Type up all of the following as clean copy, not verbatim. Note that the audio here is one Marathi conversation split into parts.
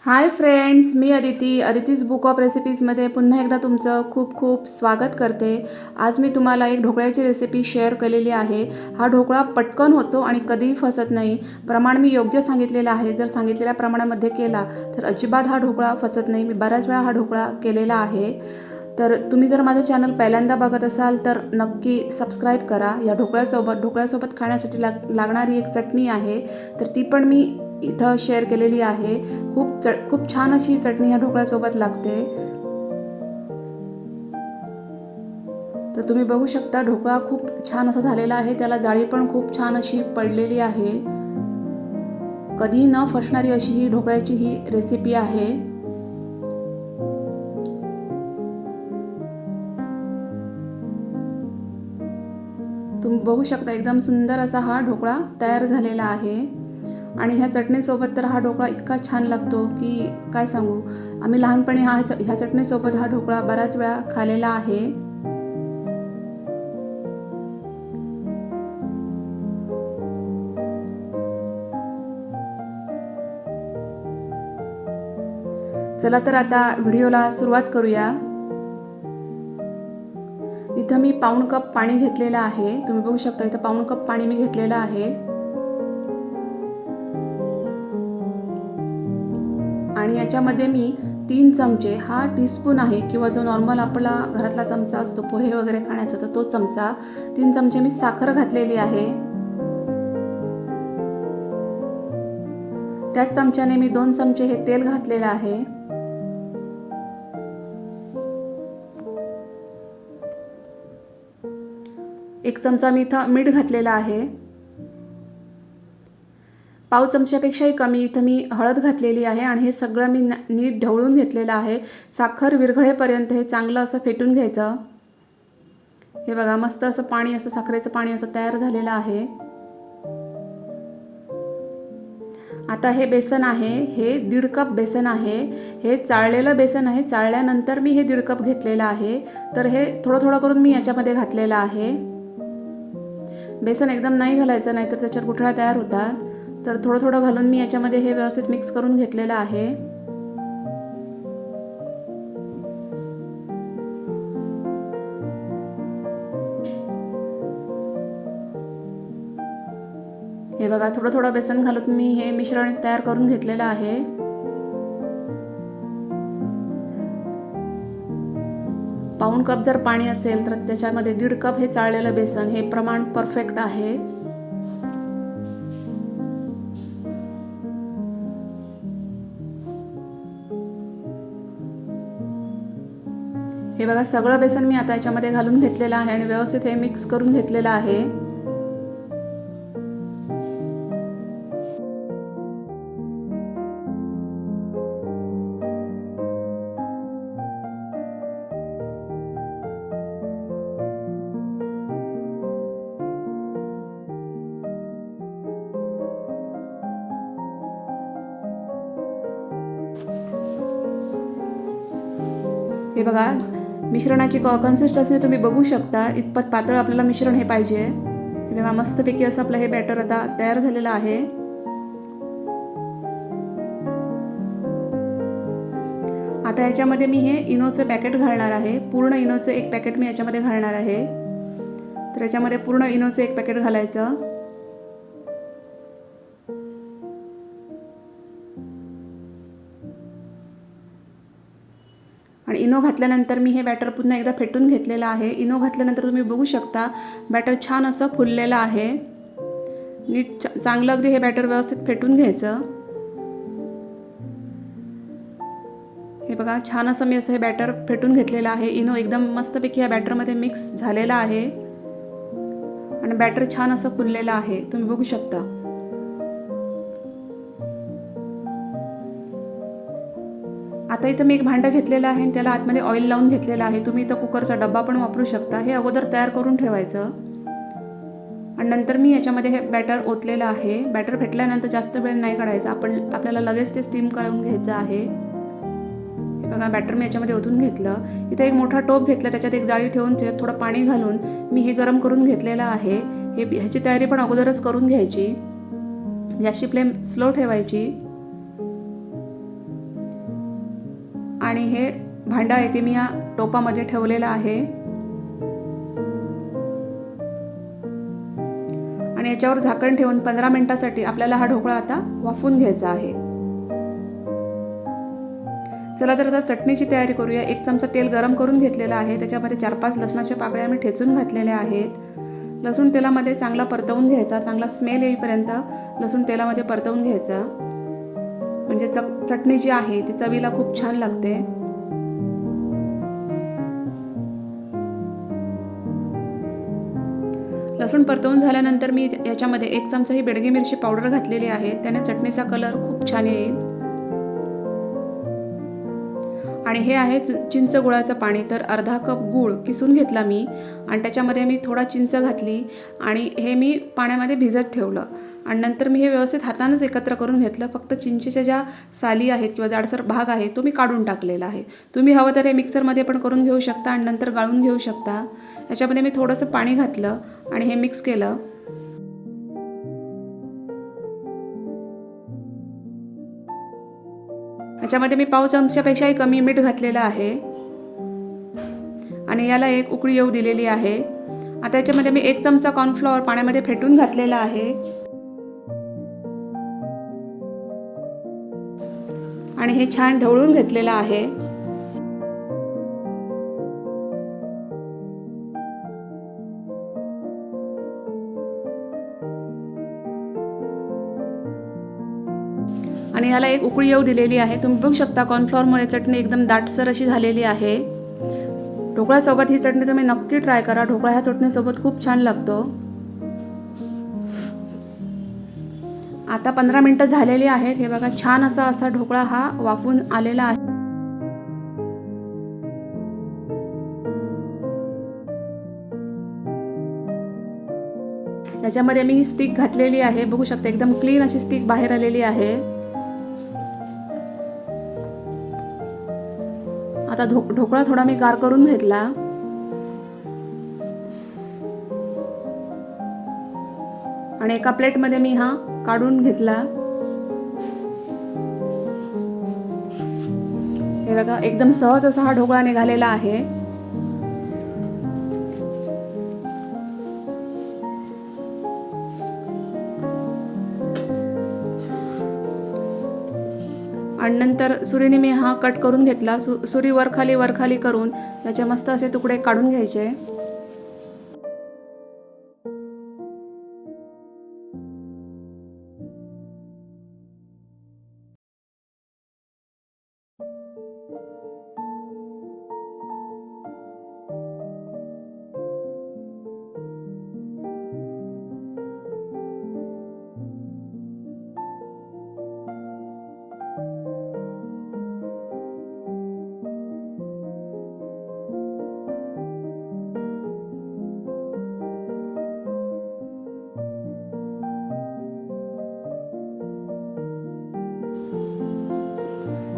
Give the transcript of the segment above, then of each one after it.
हाय फ्रेंड्स, मी अदितीज बुक ऑफ रेसिपीजमध्ये पुन्हा एकदा तुमचं खूप खूप स्वागत करते। आज मी तुम्हाला एक ढोकळ्याची रेसिपी शेअर केलेली आहे। हा ढोकळा पटकन होतो आणि कधीही फसत नाही। प्रमाण मी योग्य सांगितलेलं आहे। जर सांगितलेल्या प्रमाणामध्ये केला तर अजिबात हा ढोकळा फसत नाही। मी बऱ्याच वेळा हा ढोकळा केलेला आहे। तर तुम्ही जर माझं चॅनल पहिल्यांदा बघत असाल तर नक्की सबस्क्राईब करा। या ढोकळ्यासोबत खाण्यासाठी लागणारी एक चटणी आहे, तर ती पण मी इथं शेअर केलेली आहे। खूप छान अशी चटणी या ढोकळ्यासोबत लागते। तर तुम्ही बघू शकता ढोकळा खूप छान असा झालेला आहे। त्याला जाळी पण खूप छान अशी पडलेली आहे। कधी न फसणारी अशी ही ढोकळ्याची ही रेसिपी आहे। तुम्ही बघू शकता एकदम सुंदर असा हा ढोकळा तयार झालेला आहे। आणि ह्या चटणीसोबत तर हा ढोकळा इतका छान लागतो की काय सांगू। आम्ही लहानपणी ह्या चटणीसोबत हा ढोकळा बऱ्याच वेळा खाल्लेला आहे। चला तर आता व्हिडिओला सुरुवात करूया। इथं मी पाऊण कप पाणी घेतलेलं आहे। तुम्ही बघू शकता इथं पाऊण कप पाणी मी घेतलेलं आहे। आणि याच्यामध्ये मी 3 चमचे, हा टीस्पून आहे किंवा जो नॉर्मल आपला घरातला चमचा असतो पोहे वगैरे खाण्याचा, तर तो चमचा 3 चमचे मी साखर घातलेली आहे। त्याच चमच्याने मी 2 चमचे हे तेल घातलेलं आहे। 1 चमचा मी इथं मीठ घातलेलं आहे। पाव चमच्यापेक्षाही कमी इथं मी हळद घातलेली आहे। आणि हे सगळं मी नीट ढवळून घेतलेलं आहे। साखर विरघळेपर्यंत हे चांगलं असं फेटून घ्यायचं। हे बघा मस्त असं पाणी, असं साखरेचं पाणी असं तयार झालेलं आहे। आता हे बेसन आहे, हे 1.5 कप बेसन आहे। हे चाळलेलं बेसन आहे। चाळल्यानंतर मी हे 1.5 कप घेतलेलं आहे। तर हे थोडं थोडं करून मी याच्यामध्ये घातलेलं आहे। बेसन एकदम नाही घालायचं, नाहीतर त्याच्यात गुठळ्या तयार होतात। तर थोडं थोडं घालून मी याच्यामध्ये हे व्यवस्थित मिक्स करून घेतलेलं आहे। हे बघा थोडं थोडं बेसन घालून मी हे मिश्रण तयार करून घेतलेलं आहे। पाऊण कप जर पाणी असेल तर त्याच्यामध्ये 1.5 कप हे चाळलेलं बेसन, हे प्रमाण परफेक्ट आहे। हे बघा सगळं बेसन मी आता याच्यामध्ये घालून घेतलेलं आहे आणि व्यवस्थित हे मिक्स करून घेतलेलं आहे। हे बघा मिश्रणाची कन्सिस्टन्सी तुम्ही बघू शकता, इतपत पातळ आपल्याला मिश्रण हे पाहिजे। हे बघा मस्तपैकी असं आपलं हे बॅटर आता तयार झालेलं आहे। आता याच्यामध्ये मी हे इनोचं पॅकेट घालणार आहे। पूर्ण इनोचं 1 पॅकेट मी याच्यामध्ये घालणार आहे। तर याच्यामध्ये पूर्ण इनोचं 1 पॅकेट घालायचं। आणि इनो घातल्यानंतर मी हे बॅटर पुन्हा एकदा फेटून घेतलेलं आहे। इनो घातल्यानंतर तुम्ही बघू शकता बॅटर छान असं फुललेलं आहे। नीट चांगलं अगदी हे बॅटर व्यवस्थित फेटून घ्यायचं। हे बघा छान असं मी असं हे बॅटर फेटून घेतलेलं आहे। इनो एकदम मस्तपैकी या बॅटरमध्ये मिक्स झालेला आहे आणि बॅटर छान असं फुललेलं आहे, तुम्ही बघू शकता। आता इथं मी एक भांडं घेतलेलं आहे आणि त्याला आतमध्ये ऑइल लावून घेतलेलं आहे। तुम्ही इथं कुकरचा डब्बा पण वापरू शकता। हे अगोदर तयार करून ठेवायचं आणि नंतर मी याच्यामध्ये हे बॅटर ओतलेलं आहे। बॅटर फेटल्यानंतर जास्त वेळ नाही काढायचा, आपल्याला लगेच ते स्टीम करून घ्यायचं आहे। हे बघा बॅटर मी याच्यामध्ये ओतून घेतलं। इथं एक मोठा टोप घेतला, त्याच्यात एक जाळी ठेवून त्याच्यात थोडं पाणी घालून मी हे गरम करून घेतलेलं आहे। ह्याची तयारी पण अगोदरच करून घ्यायची। गॅसची फ्लेम स्लो ठेवायची। आणि हे भांडं आहे ते मी या टोपामध्ये ठेवलेलं आहे आणि याच्यावर झाकण ठेवून 15 मिनिटासाठी आपल्याला हा ढोकळा आता वाफवून घ्यायचा आहे. चला तर आता चटणीची तयारी करूया. 1 चमचा तेल गरम करून घेतलेलं आहे. त्याच्यामध्ये 4-5 लसणाच्या पाकळ्या मी ठेचून घातलेल्या आहेत. लसूण तेलामध्ये चांगला परतवून घ्यायचा. चांगला स्मेल येईपर्यंत लसूण तेलामध्ये परतवून घ्यायचा. म्हणजे चटणी जी आहे ती चवीला खूप छान लागते. लसूण परतवून झाल्यानंतर मी याच्यामध्ये 1 चमचा ही बेडगी मिरची पावडर घातलेली आहे. त्याने चटणीचा कलर खूप छान येईल. आणि हे आहे चिंच गुळाचं पाणी. तर अर्धा कप गूळ किसून घेतला मी आणि त्याच्यामध्ये मी थोडा चिंच घातली आणि हे मी पाण्यामध्ये भिजत ठेवलं आणि नंतर मी हे व्यवस्थित हातानेच एकत्र करून घेतलं. फक्त चिंचेच्या ज्या साली आहेत किंवा जाडसर भाग आहे तो मी काढून टाकलेला आहे. तुम्ही हवं तर हे मिक्सरमध्ये पण करून घेऊ शकता आणि नंतर गाळून घेऊ शकता. याच्यामध्ये मी थोडंसं पाणी घातलं आणि हे मिक्स केलं. याच्यामध्ये मी पाव चमच्यापेक्षाही कमी मीठ घातलेलं आहे आणि याला एक उकळी येऊ दिलेली आहे. आता याच्यामध्ये मी 1 चमचा कॉर्नफ्लॉवर पाण्यामध्ये फेटून घातलेला आहे आणि हे छान ढवळून घेतलेलं आहे. आणि याला एक उकळी येऊ दिलेली आहे. तुम्ही बघू शकता कॉर्नफ्लॉवरमुळे चटणी एकदम दाटसर अशी झालेली आहे. ढोकळ्यासोबत ही चटणी तुम्ही नक्की ट्राय करा. ढोकळा ह्या चटणीसोबत खूप छान लागतो. आता 15 मिनिटं झालेली आहेत. हे बघा छान असा ढोकळा हा वाफून आलेला आहे. याच्यामध्ये मी ही स्टिक घातलेली आहे. बघू शकता एकदम क्लीन अशी स्टिक बाहेर आलेली आहे. आता ढोकळा थोडा मी गार करून घेतला आणि एका प्लेटमध्ये मी हा काढून घेतला. हे बघा एकदम सहज असा हा ढोकळा निघालेला आहे. आणि नंतर सुरीने मी हा कट करून घेतला. सुरी वरखाली करून याचे मस्त असे तुकडे काढून घ्यायचे.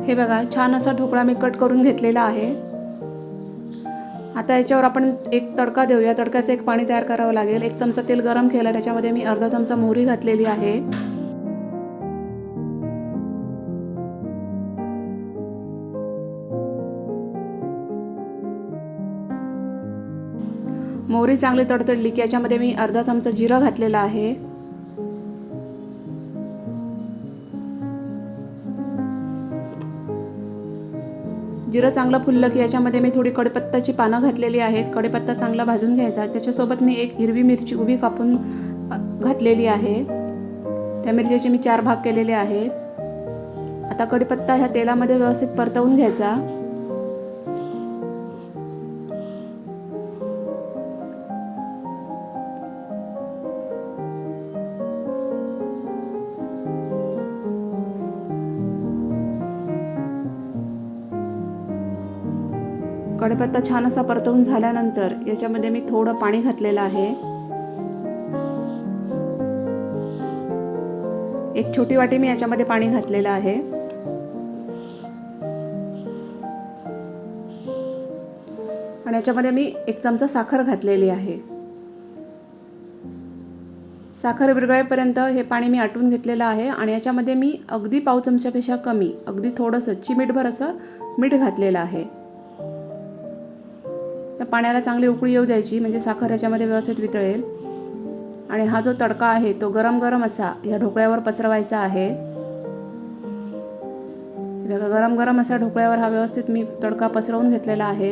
हे बघा छान असा ढोकळा मी कट करून घेतलेला आहे. आता याच्यावर आपण एक तडका देऊया. तडक्याचं एक पाणी तयार करावं लागेल. 1 चमचा तेल गरम केलं. त्याच्यामध्ये मी अर्धा चमचा मोहरी घातलेली आहे. मोहरी चांगली तडतडली की याच्यामध्ये मी अर्धा चमचा जिरं घातलेला आहे. जिरं चांगलं फुललं की याच्यामध्ये मी थोडी कढीपत्त्याची पानं घातलेली आहेत. कढीपत्ता चांगला भाजून घ्यायचा. त्याच्यासोबत मी एक हिरवी मिरची उभी कापून घातलेली आहे. त्या मिरचीचे मी 4 भाग केलेले आहेत. आता कढीपत्ता ह्या तेलामध्ये व्यवस्थित परतवून घ्यायचा. कढीपत्ता छान असा परतवून झाल्यानंतर याच्यामध्ये मी थोडं पाणी घातलेलं आहे. एक छोटी वाटी मी याच्यामध्ये पाणी घातलेलं आहे. आणि याच्यामध्ये मी 1 चमचा साखर घातलेली आहे. साखर विरघळेपर्यंत हे पाणी मी आटून घेतलेलं आहे आणि याच्यामध्ये मी अगदी पाव चमच्यापेक्षा कमी, अगदी थोडंसं चिमीटभर असं मीठ घातलेलं आहे. या पाण्याला चांगली उकळी येऊ द्यायची, म्हणजे साखर याच्यामध्ये व्यवस्थित वितळेल. आणि हा जो तडका आहे तो गरम गरम असा ह्या ढोकळ्यावर पसरवायचा आहे. गरम गरम असा ढोकळ्यावर हा व्यवस्थित मी तडका पसरवून घेतलेला आहे.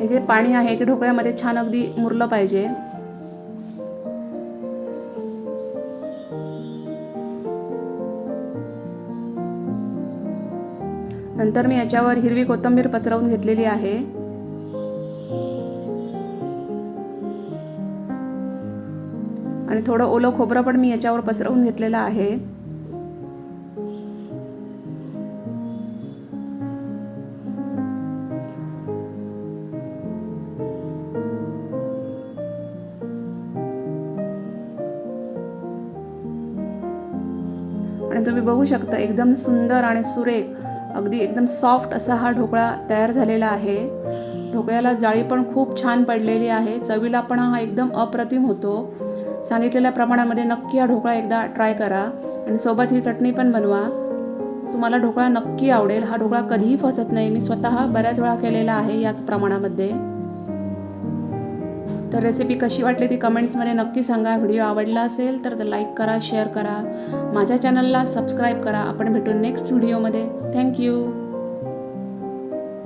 हे जे पाणी आहे ते ढोकळ्यामध्ये छान अगदी मुरलं पाहिजे. नंतर मी याच्यावर हिरवी कोथिंबीर पसरवून घेतलेली आहे. आणि थोडं ओलं खोबरं पण मी याच्यावर पसरवून घेतलेलं आहे. आणि तुम्ही बघू शकता एकदम सुंदर आणि सुरेख, अगदी एकदम सॉफ्ट असा हा ढोकळा तयार झालेला आहे. ढोकळ्याला जाळी पण खूप छान पडलेली आहे. चवीला पण हा एकदम अप्रतिम होतो. सांगितलेल्या प्रमाणामध्ये नक्की हा ढोकळा एकदा ट्राय करा आणि सोबत ही चटणी पण बनवा. तुम्हाला ढोकळा नक्की आवडेल. हा ढोकळा कधीही फसत नाही. मी स्वतः बऱ्याच वेळा केलेला आहे याच प्रमाणामध्ये. तर रेसिपी कशी वाटली ती कमेंट्समध्ये नक्की सांगा. व्हिडिओ आवडला असेल तर लाईक करा, शेअर करा, माझ्या चॅनलला सबस्क्राईब करा. आपण भेटू नेक्स्ट व्हिडिओमध्ये. थँक्यू.